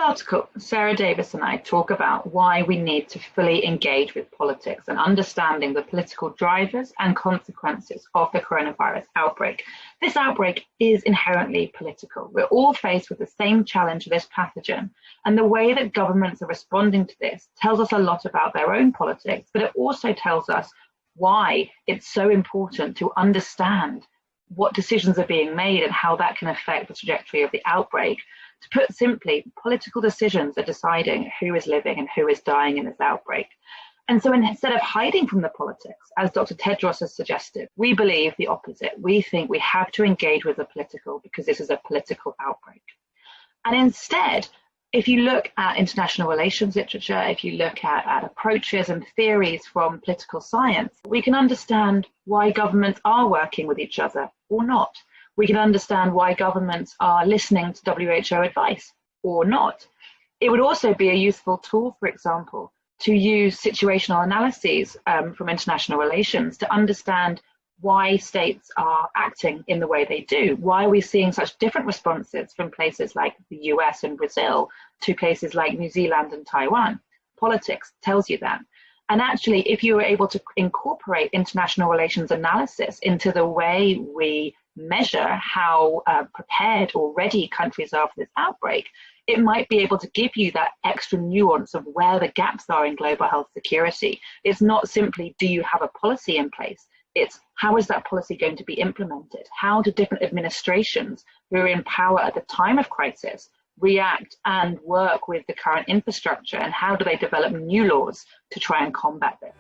article, Sarah Davis and I talk about why we need to fully engage with politics and understanding the political drivers and consequences of the coronavirus outbreak. This outbreak is inherently political. We're all faced with the same challenge of this pathogen, and the way that governments are responding to this tells us a lot about their own politics, but it also tells us why it's so important to understand what decisions are being made and how that can affect the trajectory of the outbreak. To put simply, political decisions are deciding who is living and who is dying in this outbreak. And so instead of hiding from the politics, as Dr. Tedros has suggested, we believe the opposite. We think we have to engage with the political because this is a political outbreak. And instead, if you look at international relations literature, if you look at approaches and theories from political science, we can understand why governments are working with each other or not. We can understand why governments are listening to WHO advice or not. It would also be a useful tool, for example, to use situational analyses from international relations to understand why states are acting in the way they do. Why are we seeing such different responses from places like the US and Brazil to places like New Zealand and Taiwan? Politics tells you that. And actually, if you were able to incorporate international relations analysis into the way we measure how prepared or ready countries are for this outbreak, it might be able to give you that extra nuance of where the gaps are in global health security. It's not simply, do you have a policy in place? It's how is that policy going to be implemented? How do different administrations who are in power at the time of crisis react and work with the current infrastructure, and how do they develop new laws to try and combat this?